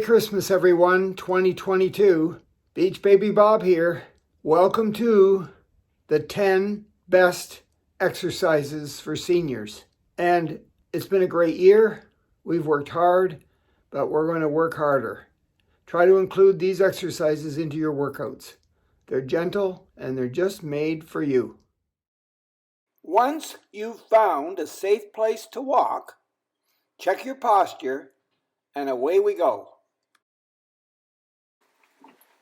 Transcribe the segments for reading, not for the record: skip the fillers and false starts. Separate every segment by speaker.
Speaker 1: Christmas, everyone, 2022. Beach Baby Bob here. Welcome to the 10 best exercises for seniors. And it's been a great year. We've worked hard, but we're going to work harder. Try to include these exercises into your workouts. They're gentle and they're just made for you. Once you've found a safe place to walk, check your posture and away we go.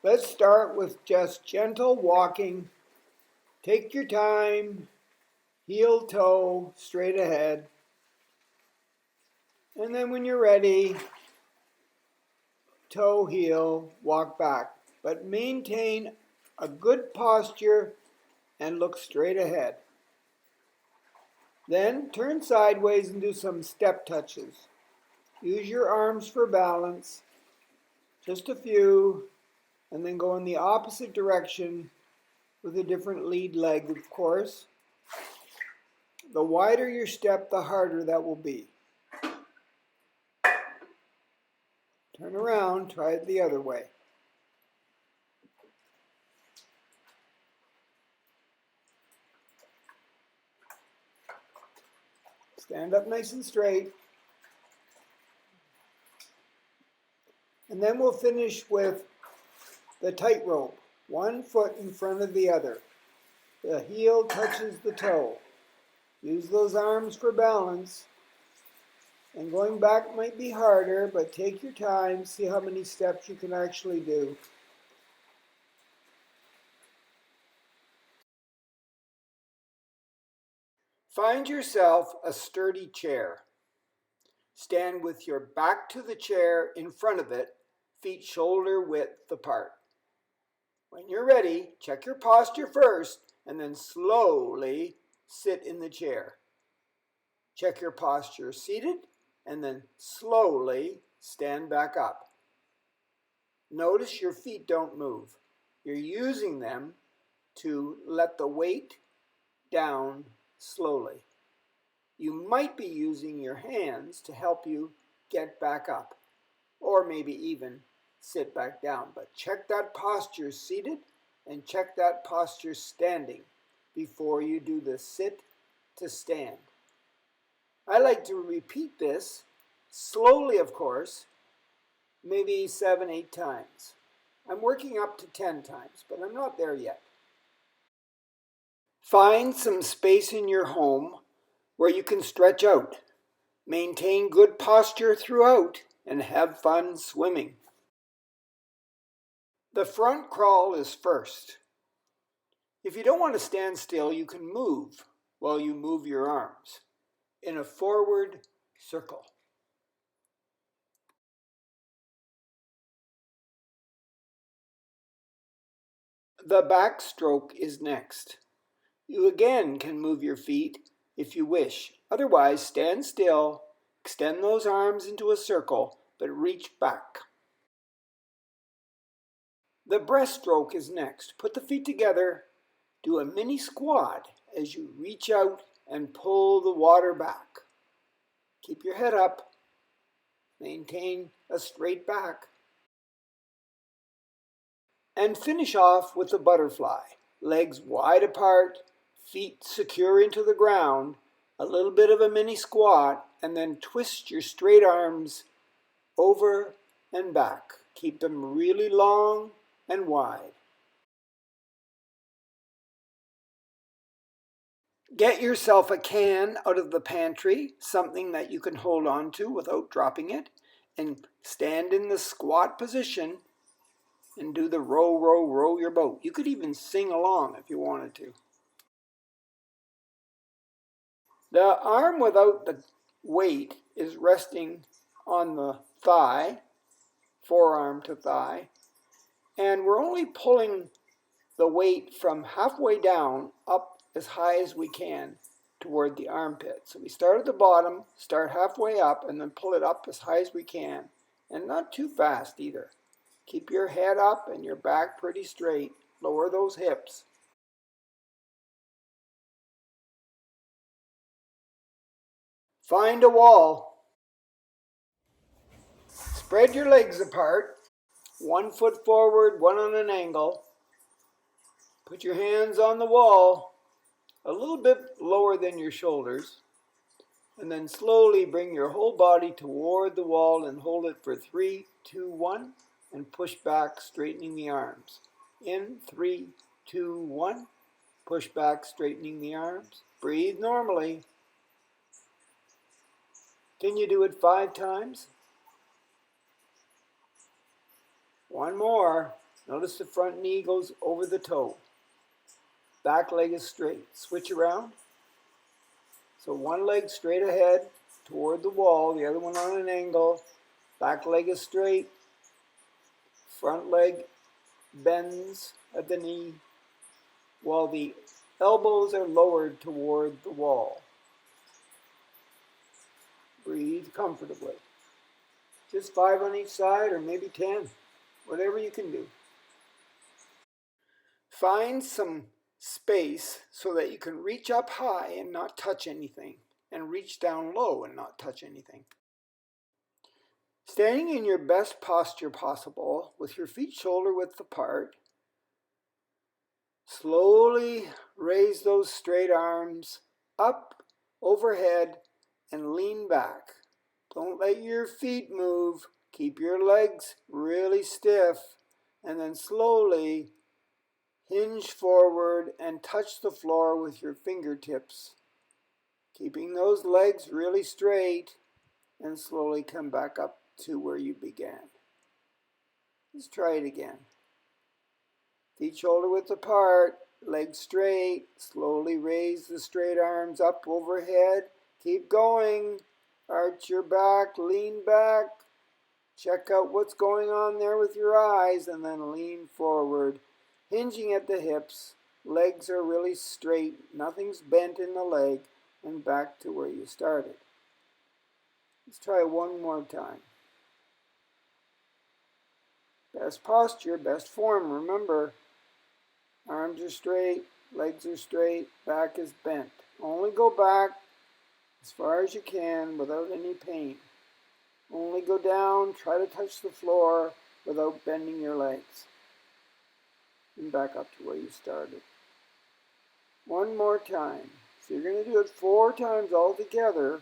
Speaker 1: Let's start with just gentle walking. Take your time, heel toe straight ahead. And then when you're ready, toe heel, walk back. But maintain a good posture and look straight ahead. Then turn sideways and do some step touches. Use your arms for balance, just a few, and then go in the opposite direction with a different lead leg, of course. The wider your step, the harder that will be. Turn around, try it the other way. Stand up nice and straight. And then we'll finish with the tightrope. One foot in front of the other. The heel touches the toe. Use those arms for balance. And going back might be harder, but take your time. See how many steps you can actually do. Find yourself a sturdy chair. Stand with your back to the chair in front of it, feet shoulder width apart. When you're ready, check your posture first and then slowly sit in the chair. Check your posture seated and then slowly stand back up. Notice your feet don't move. You're using them to let the weight down slowly. You might be using your hands to help you get back up, or maybe even sit back down. But check that posture seated and check that posture standing before you do the sit to stand. I like to repeat this slowly, of course, maybe 7, 8 times. I'm working up to 10 times, but I'm not there yet. Find some space in your home where you can stretch out. Maintain good posture throughout and have fun swimming. The front crawl is first. If you don't want to stand still, you can move while you move your arms in a forward circle. The backstroke is next. You again can move your feet if you wish. Otherwise, stand still, extend those arms into a circle, but reach back. The breaststroke is next. Put the feet together, do a mini squat as you reach out and pull the water back. Keep your head up, maintain a straight back. And finish off with the butterfly. Legs wide apart, feet secure into the ground, a little bit of a mini squat, and then twist your straight arms over and back. Keep them really long and wide. Get yourself a can out of the pantry, something that you can hold on to without dropping it, and stand in the squat position and do the row, row, row your boat. You could even sing along if you wanted to. The arm without the weight is resting on the thigh, forearm to thigh, and we're only pulling the weight from halfway down up as high as we can toward the armpit. So we start at the bottom, start halfway up, and then pull it up as high as we can, and not too fast either. Keep your head up and your back pretty straight. Lower those hips. Find a wall. Spread your legs apart, 1 foot forward, one on an angle. Put your hands on the wall, a little bit lower than your shoulders, and then slowly bring your whole body toward the wall and hold it for 3, 2, 1, and push back, straightening the arms. In 3, 2, 1, push back, straightening the arms. Breathe normally. Can you do it 5 times? One more. Notice the front knee goes over the toe. Back leg is straight. Switch around. So one leg straight ahead toward the wall, the other one on an angle. Back leg is straight. Front leg bends at the knee while the elbows are lowered toward the wall. Breathe comfortably. Just 5 on each side, or maybe 10. Whatever you can do. Find some space so that you can reach up high and not touch anything, and reach down low and not touch anything. Standing in your best posture possible with your feet shoulder width apart, slowly raise those straight arms up overhead and lean back. Don't let your feet move. Keep your legs really stiff, and then slowly hinge forward and touch the floor with your fingertips, keeping those legs really straight, and slowly come back up to where you began. Let's try it again. Feet shoulder width apart, legs straight, slowly raise the straight arms up overhead. Keep going. Arch your back, lean back. Check out what's going on there with your eyes, and then lean forward, hinging at the hips. Legs are really straight, nothing's bent in the leg, and back to where you started. Let's try one more time. Best posture, best form. Remember, arms are straight, legs are straight, back is bent. Only go back as far as you can without any pain. Only go down, try to touch the floor without bending your legs. And back up to where you started. One more time. So you're going to do it 4 times all together,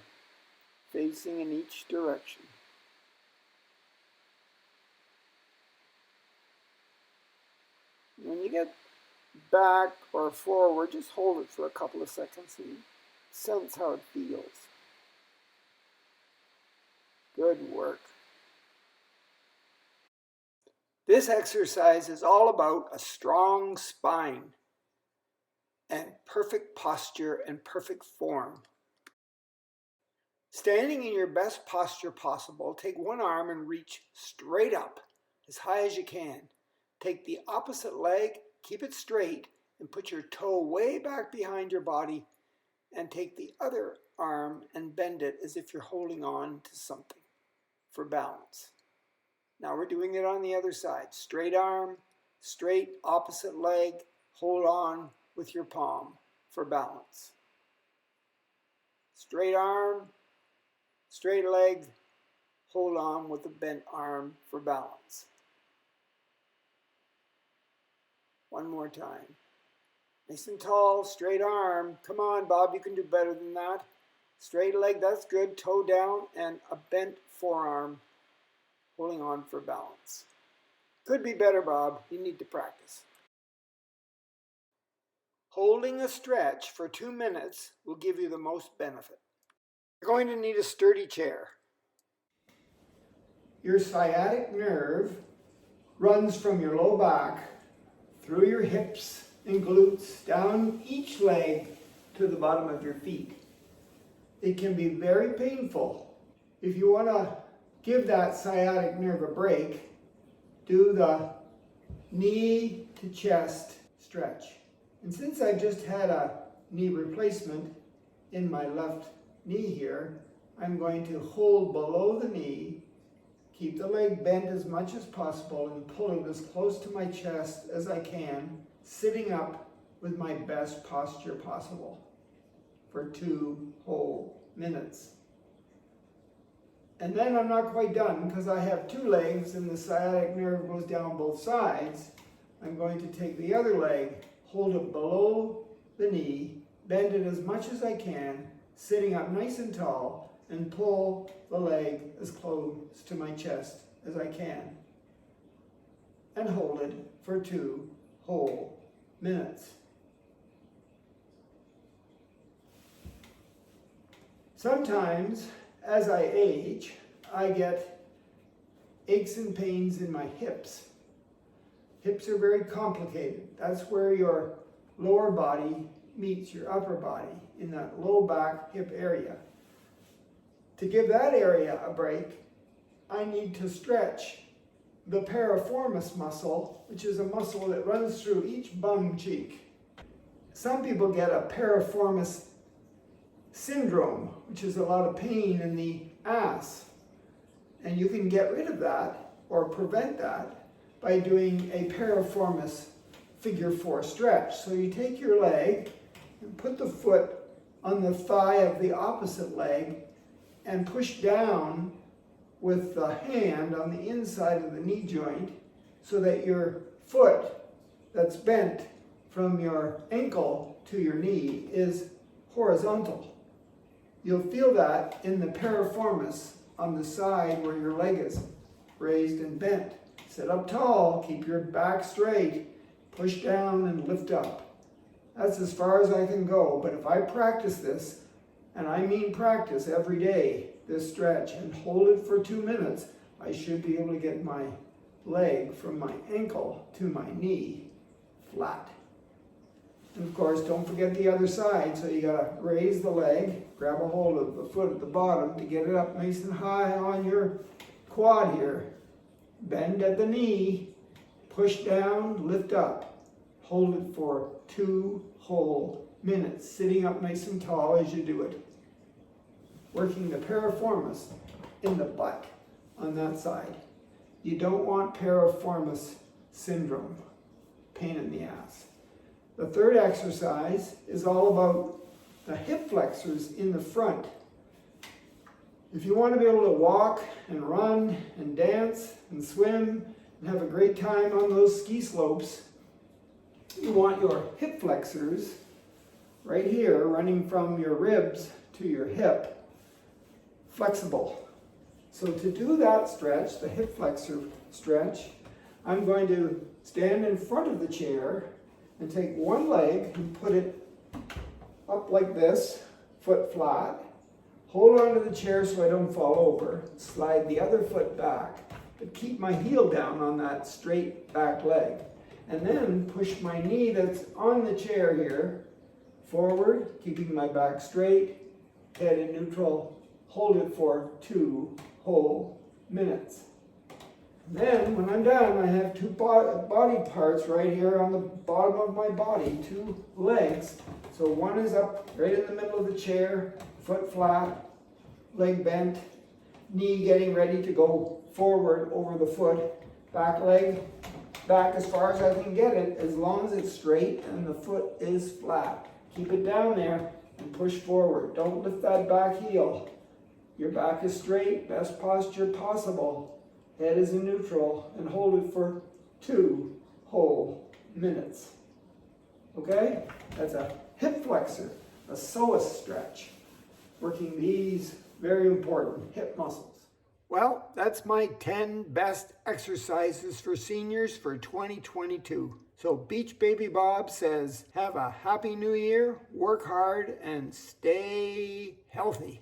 Speaker 1: facing in each direction. When you get back or forward, just hold it for a couple of seconds and sense how it feels. Good work. This exercise is all about a strong spine and perfect posture and perfect form. Standing in your best posture possible, take one arm and reach straight up as high as you can. Take the opposite leg, keep it straight, and put your toe way back behind your body, and take the other arm and bend it as if you're holding on to something for balance. Now we're doing it on the other side. Straight arm, straight opposite leg, hold on with your palm for balance. Straight arm, straight leg, hold on with the bent arm for balance. One more time. Nice and tall, straight arm. Come on, Bob, you can do better than that. Straight leg, that's good. Toe down and a bent forearm, holding on for balance. Could be better, Bob. You need to practice. Holding a stretch for 2 minutes will give you the most benefit. You're going to need a sturdy chair. Your sciatic nerve runs from your low back through your hips and glutes, down each leg to the bottom of your feet. It can be very painful. If you want to give that sciatic nerve a break, do the knee to chest stretch. And since I just had a knee replacement in my left knee here, I'm going to hold below the knee, keep the leg bent as much as possible, and pull it as close to my chest as I can, sitting up with my best posture possible for 2 whole minutes. And then I'm not quite done because I have two legs and the sciatic nerve goes down both sides. I'm going to take the other leg, hold it below the knee, bend it as much as I can, sitting up nice and tall, and pull the leg as close to my chest as I can. And hold it for 2 whole minutes. Sometimes, as I age, I get aches and pains in my hips. Hips are very complicated. That's where your lower body meets your upper body, in that low back hip area. To give that area a break, I need to stretch the piriformis muscle, which is a muscle that runs through each bum cheek. Some people get a piriformis syndrome, which is a lot of pain in the ass. And you can get rid of that or prevent that by doing a piriformis figure 4 stretch. So you take your leg and put the foot on the thigh of the opposite leg and push down with the hand on the inside of the knee joint so that your foot that's bent from your ankle to your knee is horizontal. You'll feel that in the piriformis on the side where your leg is raised and bent. Sit up tall, keep your back straight, push down and lift up. That's as far as I can go, but if I practice this, and I mean practice every day, this stretch, and hold it for 2 minutes, I should be able to get my leg from my ankle to my knee flat. And of course, don't forget the other side, so you gotta raise the leg, grab a hold of the foot at the bottom to get it up nice and high on your quad here. Bend at the knee, push down, lift up. Hold it for 2 whole minutes, sitting up nice and tall as you do it. Working the piriformis in the butt on that side. You don't want piriformis syndrome, pain in the ass. The third exercise is all about the hip flexors in the front. If you want to be able to walk and run and dance and swim and have a great time on those ski slopes, you want your hip flexors right here, running from your ribs to your hip, flexible. So to do that stretch, the hip flexor stretch, I'm going to stand in front of the chair and take one leg and put it up like this, foot flat. Hold onto the chair so I don't fall over. Slide the other foot back, but keep my heel down on that straight back leg. And then push my knee that's on the chair here forward, keeping my back straight, head in neutral. Hold it for 2 whole minutes. And then when I'm done, I have 2 body parts right here on the bottom of my body, 2 legs. So one is up right in the middle of the chair, foot flat, leg bent, knee getting ready to go forward over the foot, back leg back as far as I can get it, as long as it's straight and the foot is flat. Keep it down there and push forward. Don't lift that back heel. Your back is straight, best posture possible. Head is in neutral, and hold it for 2 whole minutes. Okay? That's a hip flexor, a psoas stretch, working these very important hip muscles. Well, that's my 10 best exercises for seniors for 2022. So Beach Baby Bob says, have a happy new year, work hard, and stay healthy.